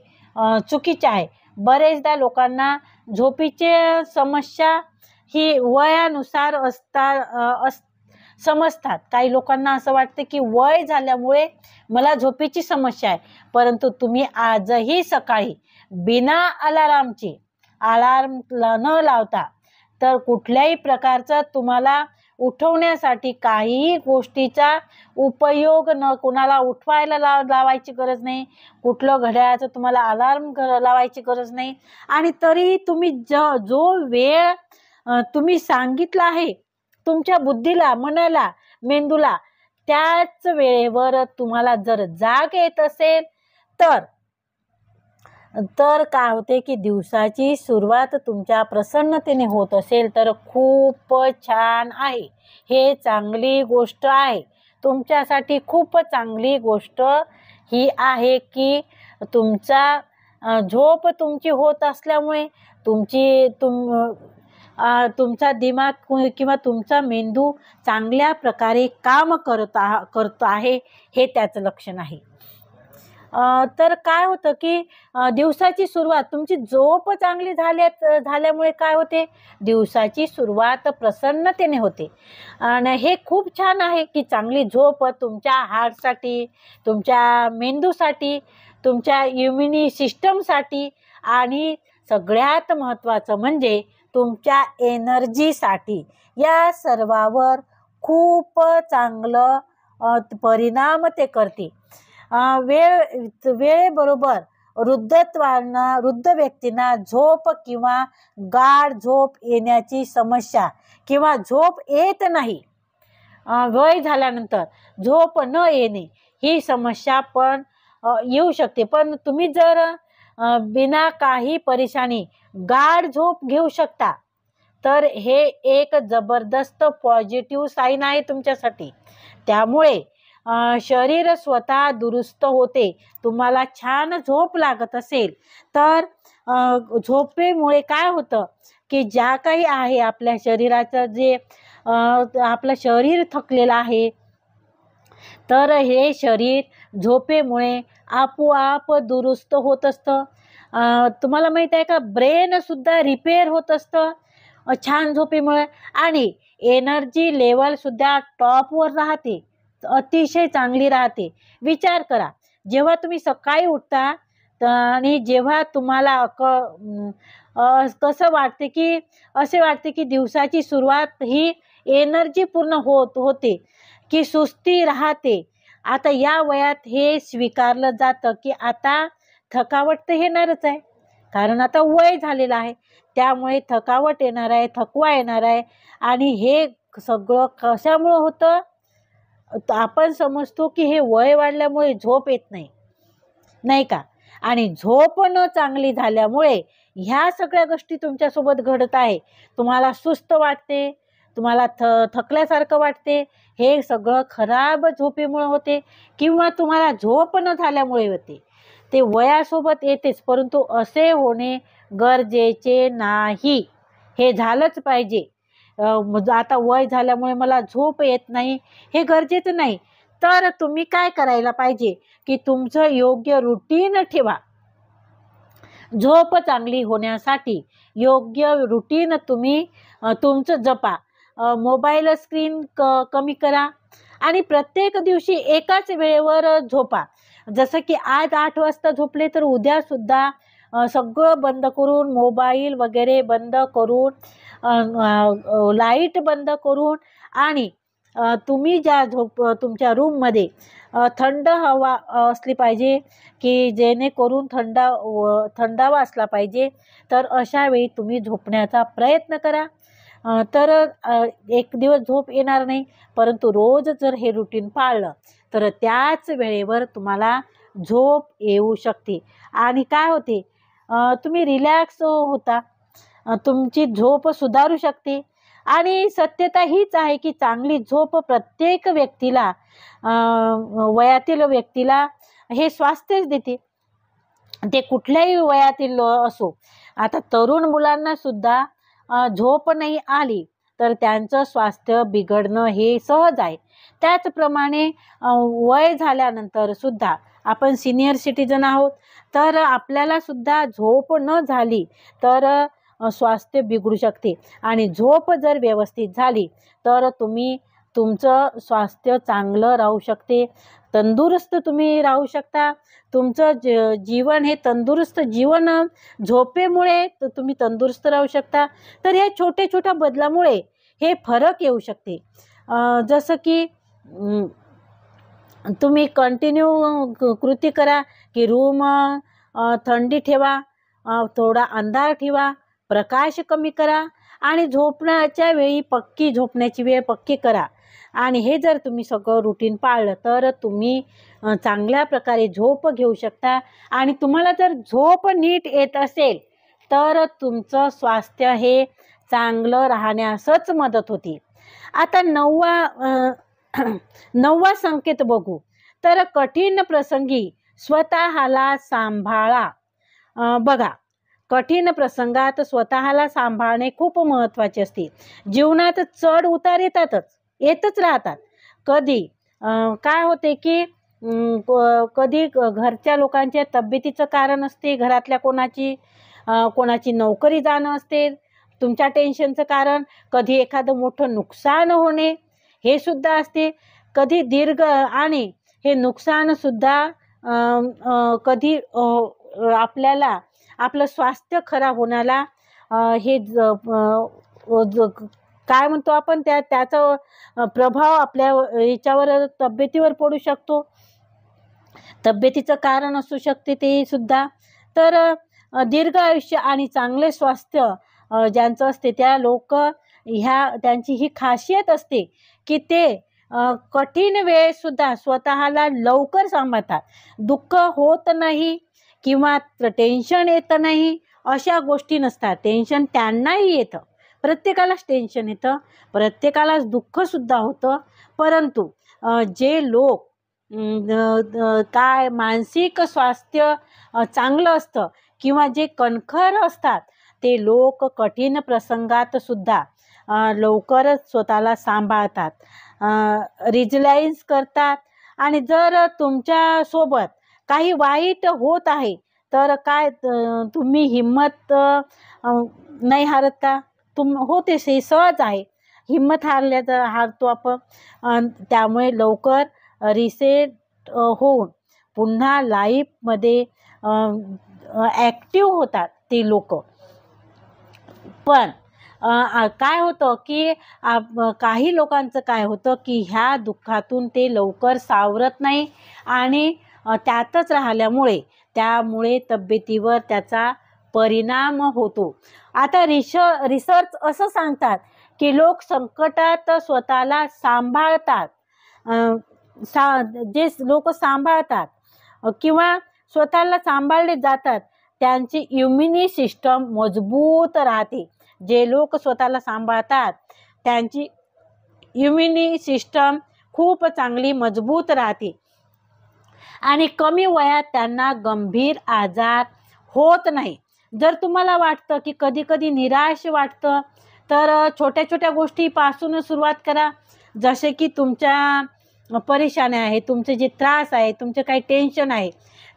चुकीच्या आहे. बरेचदा लोकांना झोपीची समस्या ही वयानुसार समजतात. काही लोकांना असं वाटतं की वय झाल्यामुळे मला झोपेची समस्या आहे, परंतु तुम्ही आजही सकाळी बिना अलार्म न लावता तर कुठल्याही प्रकारचा तुम्हाला उठवण्यासाठी काहीही गोष्टीचा उपयोग कुणाला उठवायला लावायची गरज नाही, कुठलं घड्याळाचं तुम्हाला अलार्म लावायची गरज नाही. आणि तरी तुम्ही जो वेळ तुम्ही सांगितला आहे तुमच्या बुद्धीला, मनाला, मेंदूला, त्याच वेळेवर तुम्हाला जर जाग येत असेल तर काय होते की दिवसाची सुरुवात तुमच्या प्रसन्नतेने होत असेल तर खूप छान आहे. हे चांगली गोष्ट आहे. तुमच्यासाठी खूप चांगली गोष्ट ही आहे की झोप तुमची होत असल्यामुळे तुमचा दिमाग किंवा तुमचा मेंदू चांगल्या प्रकारे काम करतो आहे, हे त्याचं लक्षण आहे. तर काय होतं की दिवसाची सुरुवात तुमची झोप चांगली झाल्यामुळे काय होते, दिवसाची सुरुवात प्रसन्नतेने होते. आणि हे खूप छान आहे की चांगली झोप तुमच्या हार्टसाठी, तुमच्या मेंदूसाठी, तुमच्या इम्युनी सिस्टमसाठी आणि सगळ्यात महत्त्वाचं म्हणजे तुमच्या एनर्जीसाठी, या सर्वावर खूप चांगलं परिणाम ते करते. वेळेबरोबर वृद्ध व्यक्तींना झोप किंवा गाढ झोप येण्याची समस्या किंवा झोप येत नाही, वय झाल्यानंतर झोप न येणे ही समस्या पण येऊ शकते. पण तुम्ही जर बिना काही परेशानी गाढ झोप घेऊ शकता तर हे एक जबरदस्त पॉझिटिव्ह साईन आहे तुमच्यासाठी. त्यामुळे शरीर स्वतः दुरुस्त होते. तुम्हाला छान झोप लागत असेल तर झोपेमुळे काय होतं की ज्या काही आहे आपल्या शरीराचं जे आपलं शरीर थकलेलं आहे तर हे शरीर झोपेमुळे आपोआप दुरुस्त होत असतं. तुम्हाला माहित आहे का, ब्रेन सुद्धा रिपेअर होत असतं छान झोपेमुळे. आणि एनर्जी लेवल सुद्धा टॉपवर राहते, अतिशय चांगली राहते. विचार करा, जेव्हा तुम्ही सकाळी उठता आणि जेव्हा तुम्हाला कसं वाटते की असे वाटते की दिवसाची सुरुवात ही एनर्जी पूर्ण होते की सुस्ती राहते. आता या वयात हे स्वीकारलं जातं की आता थकावट तर येणारच आहे, कारण आता वय झालेलं आहे. त्यामुळे थकावट येणार आहे, थकवा येणार आहे. आणि हे सगळं कशामुळं होतं, आपण समजतो की हे वय वाढल्यामुळे झोप येत नाही का. आणि झोप न चांगली झाल्यामुळे ह्या सगळ्या गोष्टी तुमच्यासोबत घडत आहे. तुम्हाला सुस्त वाटते, तुम्हाला थकल्यासारखं वाटते. हे सगळं खराब झोपेमुळे होते किंवा तुम्हाला झोप न झाल्यामुळे होते. ते वयासोबत येतेच, परंतु असे होणे गरजेचे नाही. हे झालंच पाहिजे. आता वय झाल्यामुळे मला झोप येत नाही हे गरजेचं नाही. तर तुम्ही काय करायला पाहिजे की तुमचं योग्य रुटीन ठेवा. झोप चांगली होण्यासाठी योग्य रुटीन तुम्ही तुमचं जपा. मोबाईल स्क्रीन कमी करा आणि प्रत्येक दिवशी एकाच वेळेवर झोपा. जसं की आज 8 वाजता झोपले तर उद्यासुद्धा सगळं बंद करून, मोबाईल वगैरे बंद करून, लाईट बंद करून आणि तुम्ही तुमच्या रूममध्ये थंड हवा असली पाहिजे की जेणेकरून थंडावा असला पाहिजे. तर अशा वेळी तुम्ही झोपण्याचा प्रयत्न करा. तर एक दिवस झोप येणार नाही, परंतु रोज जर हे रुटीन पाळलं तर त्याच वेळेवर तुम्हाला झोप येऊ शकते. आणि काय होते, तुम्ही रिलॅक्स होता, तुमची झोप सुधारू शकते. आणि सत्यता हीच आहे की चांगली झोप प्रत्येक व्यक्तीला, वयातील व्यक्तीला हे स्वास्थ्यच देते. ते कुठल्याही वयातील असो. आता तरुण मुलांना सुद्धा झोप नाही आली तर त्यांचं स्वास्थ्य बिघडणं हे सहज आहे. त्याचप्रमाणे वय झाल्यानंतर सुद्धा आपण सिनियर सिटीजन आहोत, तर आपल्याला सुद्धा झोप न झाली तर स्वास्थ्य बिघडू शकते. आणि झोप जर व्यवस्थित झाली तर तुमचं स्वास्थ्य चांगलं राहू शकते, तंदुरुस्त तुम्ही राहू शकता. तुमचं जीवन हे तंदुरुस्त जीवन झोपेमुळे तुम्ही तंदुरुस्त राहू शकता. तर या छोट्या छोट्या बदलामुळे हे फरक येऊ शकते. जसं की तुम्ही कंटिन्यू कृती करा की रूम थंडी ठेवा, थोडा अंधार ठेवा, प्रकाश कमी करा आणि झोपण्याच्या वेळी झोपण्याची वेळ पक्की करा. आणि हे जर तुम्ही सगळं रुटीन पाळलं तर तुम्ही चांगल्या प्रकारे झोप घेऊ शकता. आणि तुम्हाला जर झोप नीट येत असेल तर तुमचं स्वास्थ्य हे चांगलं राहण्यासच मदत होती. आता 9वा संकेत बघू. तर कठीण प्रसंगी स्वतःला सांभाळा. बघा, कठीण प्रसंगात स्वतःला सांभाळणे खूप महत्त्वाचे असते. जीवनात चढ उतार येतच राहतात. कधी काय होते की कधी घरच्या लोकांच्या तब्येतीचं कारण असते, घरातल्या कोणाची नोकरी जाणं असते, तुमच्या टेन्शनचं कारण, कधी एखादं मोठं नुकसान होणे हे सुद्धा असते. कधी दीर्घ आणि हे नुकसान सुद्धा कधी आपल्याला आपलं स्वास्थ्य खराब होण्याला हे काय म्हणतो आपण त्याचा प्रभाव आपल्या याच्यावर तब्येतीवर पडू शकतो. तब्येतीचं कारण असू शकते ते सुद्धा. तर दीर्घ आयुष्य आणि चांगले स्वास्थ्य ज्यांचं असते त्या लोक त्यांची ही खासियत असते की ते कठीण वेळेत सुद्धा स्वतःला लवकर सांभाळतात. दुःख होत नाही किंवा टेन्शन येत नाही अशा गोष्टी नसतात. टेन्शन त्यांनाही येतं, प्रत्येकालाच टेन्शन येतं, प्रत्येकालाच दुःख सुद्धा होतं. परंतु जे लोक मानसिक स्वास्थ्य चांगलं असतं किंवा जे कणखर असतात ते लोक कठीण प्रसंगात सुद्धा लवकरच स्वतःला सांभाळतात, रिजलाईन्स करतात. आणि जर तुमच्या सोबत काही वाईट होत आहे तर काय तुम्ही हिम्मत नाही हारत का? होते, हे सहज आहे. हिम्मत हारतो आपण. त्यामुळे लवकर रिसेट होऊन पुन्हा लाईफमध्ये ॲक्टिव्ह होतात ते लोक. पण काय होतं की काही लोकांचं काय होतं की ह्या दुःखातून ते लवकर सावरत नाही आणि त्यातच त्यामुळे तब्येतीवर त्याचा परिणाम होतो. आता रिसर्च असं सांगतात की लोक संकटात स्वतःला सांभाळतात, जे लोक सांभाळतात किंवा स्वतःला सांभाळले जातात त्यांची इम्युनी सिस्टम मजबूत राहते. जे लोक स्वतःला सांभाळतात त्यांची इम्युनी सिस्टम खूप चांगली मजबूत राहते आणि कमी वयात त्यांना गंभीर आजार होत नाही. जर तुम्हाला वाटतं की कधी कधी निराश वाटतं तर छोट्या छोट्या गोष्टीपासून सुरुवात करा. जसे की तुमच्या परेशान्या आहे, तुमचे जे त्रास आहे, तुमचे काही टेन्शन आहे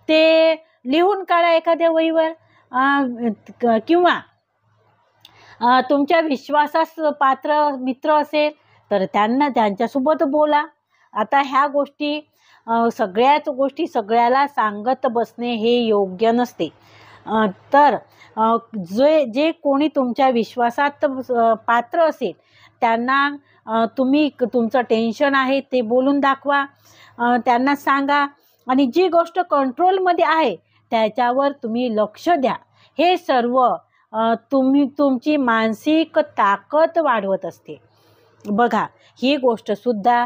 ते लिहून काढा एखाद्या वहीवर, किंवा तुमच्या विश्वासास पात्र मित्र असेल तर त्यांच्यासोबत बोला. आता ह्या सगळ्याच गोष्टी सगळ्याला सांगत बसणे हे योग्य नसते. तर जे कोणी तुमच्या विश्वासात पात्र असेल त्यांना तुम्ही तुमचं टेन्शन आहे ते बोलून दाखवा, त्यांना सांगा. आणि जी गोष्ट कंट्रोलमध्ये आहे त्याच्यावर तुम्ही लक्ष द्या. हे सर्व तुमची मानसिक ताकद वाढवत असते. बघा, ही गोष्ट सुद्धा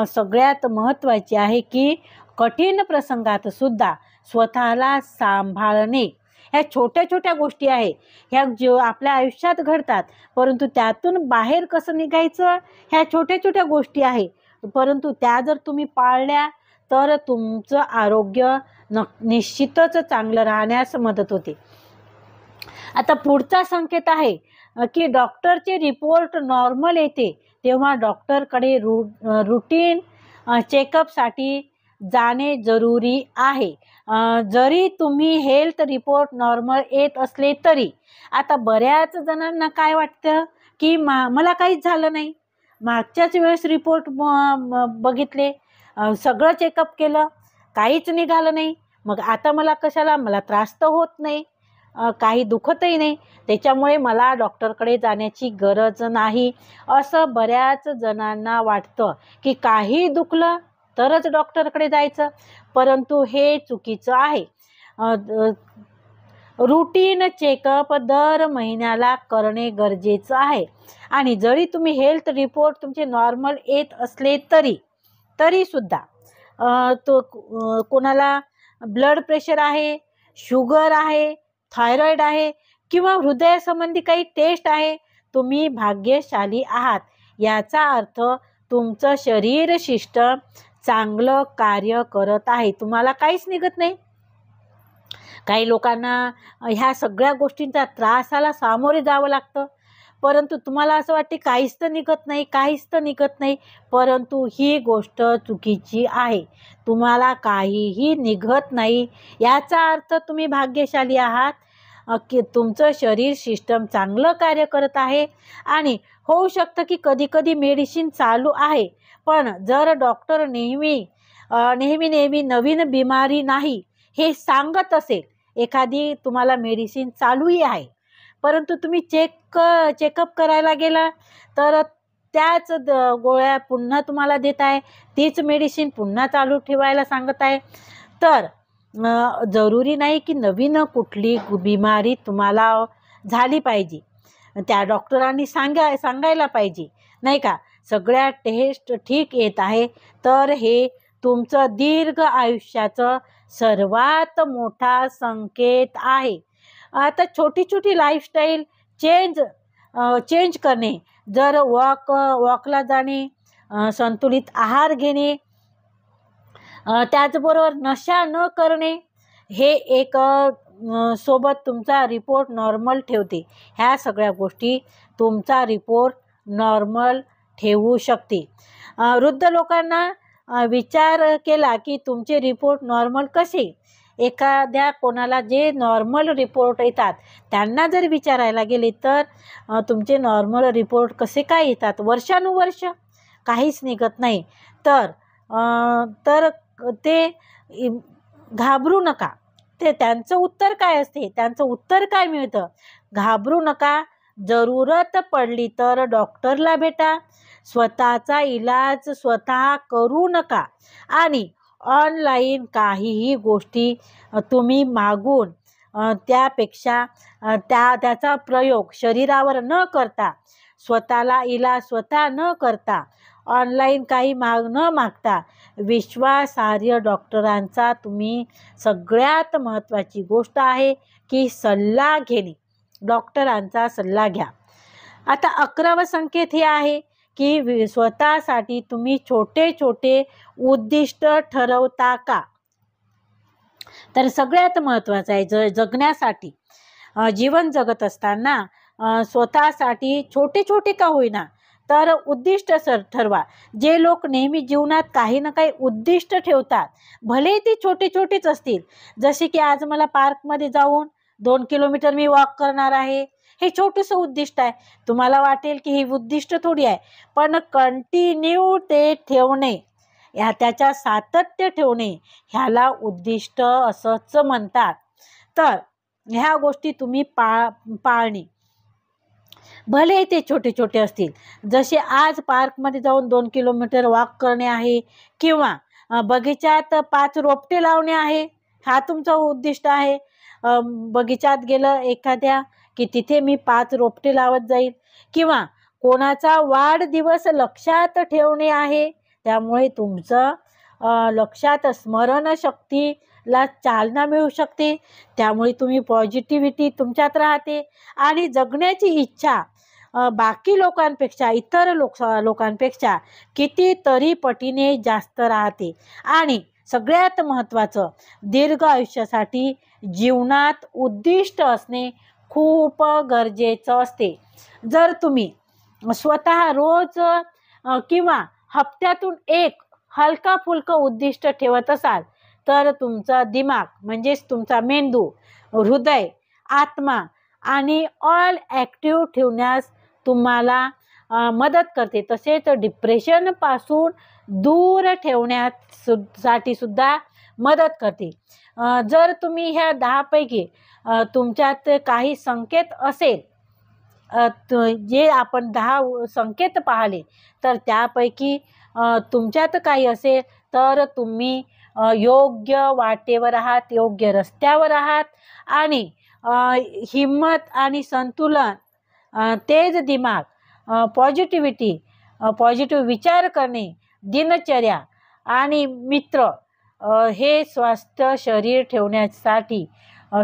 सगळ्यात महत्त्वाची आहे की कठीण प्रसंगात सुद्धा स्वतःला सांभाळणे. ह्या छोट्या छोट्या गोष्टी आहे, ह्या जो आपल्या आयुष्यात घडतात, परंतु त्यातून बाहेर कसं निघायचं ह्या छोट्या छोट्या गोष्टी आहे. परंतु त्या जर तुम्ही पाळल्या तर तुमचं आरोग्य निश्चितच चांगलं राहण्यास मदत होते. आता पुढचा संकेत आहे की डॉक्टरचे रिपोर्ट नॉर्मल येते तेव्हा डॉक्टरकडे रुटीन चेकअपसाठी जाणे जरुरी आहे. जरी तुम्ही हेल्थ रिपोर्ट नॉर्मल येत असले तरी. आता बऱ्याच जणांना काय वाटतं की मला काहीच झालं नाही, मागच्याच वेळेस रिपोर्ट बघितले, सगळं चेकअप केलं, काहीच निघालं नाही, मग आता मला कशाला, मला त्रास तर होत नाही, काही दुखतही नाही, त्याच्यामुळे मला डॉक्टरकडे जाण्याची गरज नाही, असं बऱ्याच जणांना वाटतं की काही दुखलं तरच डॉक्टरकडे जायचं. परंतु हे चुकीचं आहे. रुटीन चेकअप दर महिन्याला करणे गरजेचं आहे. आणि जरी तुम्ही हेल्थ रिपोर्ट तुमचे नॉर्मल येत असले तरी सुद्धा कोणाला ब्लड प्रेशर आहे, शुगर आहे, थायरॉईड आहे किंवा हृदयासंबंधी काही टेस्ट आहे, तुम्ही भाग्यशाली आहात. याचा अर्थ तुमचं शरीर सिस्टम चांगलं कार्य करत आहे, तुम्हाला काहीच निघत नाही. काही लोकांना ह्या सगळ्या गोष्टींचा त्रासाला सामोरे जावं लागतं, परंतु तुम्हाला असं वाटते काहीच तर निघत नाही, परंतु ही गोष्ट चुकीची आहे. तुम्हाला काहीही निघत नाही याचा अर्थ तुम्ही भाग्यशाली आहात, की तुमचं शरीर सिस्टम चांगलं कार्य करत आहे. आणि होऊ शकतं की कधी कधी मेडिसिन चालू आहे, पण जर डॉक्टर नेहमी नवीन बिमारी नाही हे सांगत असेल, एखादी तुम्हाला मेडिसिन चालूही आहे परंतु तुम्ही चेकअप करायला गेला तर त्याच गोळ्या पुन्हा तुम्हाला देत आहे, तीच मेडिसिन पुन्हा चालू ठेवायला सांगत आहे, तर जरुरी नाही की नवीन कुठली बिमारी तुम्हाला झाली पाहिजे, त्या डॉक्टरांनी सांगायला पाहिजे नाही का. सगळ्या टेस्ट ठीक येत आहे तर हे तुमचं दीर्घ आयुष्याचं सर्वात मोठा संकेत आहे. आता छोटी लाईफस्टाईल चेंज करणे, जर वॉकला जाणे, संतुलित आहार घेणे, त्याचबरोबर नशा न करणे, हे एक सोबत तुमचा रिपोर्ट नॉर्मल ठेवते. ह्या सगळ्या गोष्टी तुमचा रिपोर्ट नॉर्मल ठेवू शकते. वृद्ध लोकांना विचार केला की तुमचे रिपोर्ट नॉर्मल कसे, एखाद्या कोणाला जे नॉर्मल रिपोर्ट येतात त्यांना जर विचारायला गेले तर तुमचे नॉर्मल रिपोर्ट कसे काय येतात, वर्षानुवर्ष काहीच निघत नाही, तर ते घाबरू नका. ते त्यांचं उत्तर काय असते, त्यांचं उत्तर काय मिळतं, घाबरू नका, जरूरत पडली तर डॉक्टरला भेटा, स्वतःचा इलाज स्वतः करू नका आणि ऑनलाईन काहीही गोष्टी तुम्ही मागून त्यापेक्षा त्याचा प्रयोग शरीरावर न करता, स्वतःला इलाज स्वतः न करता, ऑनलाईन काही न मागता विश्वासार्ह डॉक्टरांचा तुम्ही, सगळ्यात महत्त्वाची गोष्ट आहे की सल्ला घेणे, डॉक्टरांचा सल्ला घ्या. आता 11वा संकेत हे आहे की स्वतःसाठी तुम्ही छोटे उद्दिष्ट ठरवता का. तर सगळ्यात महत्त्वाचं आहे जगण्यासाठी, जीवन जगत असताना स्वतःसाठी छोटे का होईना तर उद्दिष्ट ठरवा. जे लोक नेहमी जीवनात काही ना काही उद्दिष्ट ठेवतात, भले ते छोटेच असतील, जसे की आज मला पार्कमध्ये जाऊन 2 किलोमीटर मी वॉक करणार आहे, हे छोटंसं उद्दिष्ट आहे. तुम्हाला वाटेल की हे उद्दिष्ट थोडी आहे, पण कंटिन्यू ते ठेवणे, त्याच्या सातत्य ठेवणे, ह्याला उद्दिष्ट असंच म्हणतात. तर ह्या गोष्टी तुम्ही पाळणे, भले ते छोटे असतील, जसे आज पार्कमध्ये जाऊन 2 किलोमीटर वॉक करणे आहे किंवा बगीच्यात 5 रोपटे लावणे आहे, हा तुमचा उद्दिष्ट आहे. बगीच्यात गेलं एखाद्या की तिथे मी 5 रोपटे लावत जाईल, किंवा कोणाचा वाढदिवस लक्षात ठेवणे आहे, त्यामुळे तुमचं लक्षात स्मरणशक्तीला चालना मिळू शकते, त्यामुळे तुम्ही पॉझिटिव्हिटी तुमच्यात राहते आणि जगण्याची इच्छा बाकी लोकांपेक्षा, इतर लोकांपेक्षा कितीतरी पटीने जास्त राहते. आणि सगळ्यात महत्त्वाचं, दीर्घ आयुष्यासाठी जीवनात उद्दिष्ट असणे खूप गरजेचं असते. जर तुम्ही स्वतः रोज किंवा हप्त्यातून एक हलका फुलका उद्दिष्ट ठेवत असाल तर तुमचा दिमाग म्हणजेच तुमचा मेंदू, हृदय, आत्मा आणि ऑल ॲक्टिव्ह ठेवण्यास तुम्हाला मदत करते. तसेच डिप्रेशनपासून दूर ठेवण्यासाठी सुद्धा मदत करते. जर तुम्ही ह्या 10 पैकी तुमच्यात काही संकेत असेल, जे आपण 10 संकेत पाहिले तर त्यापैकी तुमच्यात काही असेल तर तुम्ही योग्य वाटेवर आहात, योग्य रस्त्यावर आहात आणि हिम्मत आणि संतुलन, तेज दिमाग, पॉझिटिव्हिटी, पॉझिटिव्ह विचार करणे, दिनचर्या आणि मित्र, हे स्वास्थ्य शरीर ठेवण्यासाठी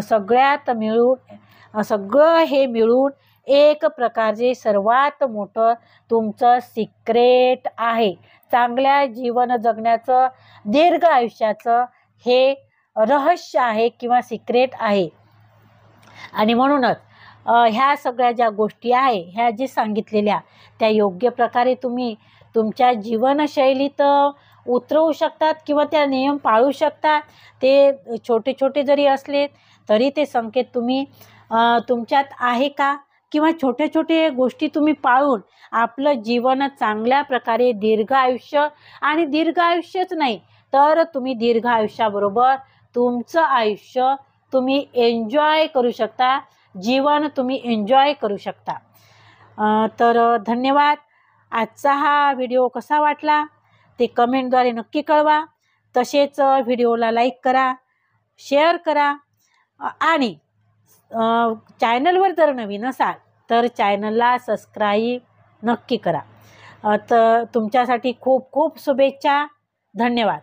सगळं हे मिळून एक प्रकारचे सर्वात मोठं तुमचं सिक्रेट आहे. चांगल्या जीवन जगण्याचं, दीर्घ आयुष्याचं हे रहस्य आहे किंवा सिक्रेट आहे. आणि म्हणूनच ह्या सगळ्या ज्या गोष्टी आहे, ह्या जे सांगितलेल्या त्या योग्य प्रकारे तुम्ही तुमच्या जीवनशैलीत उतरवू शकतात किंवा त्या नियम पाळू शकतात. ते छोटे छोटे जरी असले तरी ते संकेत तुम्ही तुमच्यात आहे का, किंवा छोटे छोटे गोष्टी तुम्ही पाळून आपलं जीवन चांगल्या प्रकारे दीर्घ आयुष्य, आणि दीर्घ आयुष्यच नाही तर तुम्ही दीर्घ आयुष्याबरोबर तुमचं आयुष्य तुम्ही एन्जॉय करू शकता, जीवन तुम्ही एन्जॉय करू शकता. तर धन्यवाद. आजचा हा व्हिडिओ कसा वाटला ते कमेंटद्वारे नक्की कळवा. तसेच व्हिडिओला लाईक करा, शेअर करा आणि चॅनलवर जर नवीन असाल तर चॅनलला सबस्क्राईब नक्की करा. तर तुमच्यासाठी खूप खूप शुभेच्छा. धन्यवाद.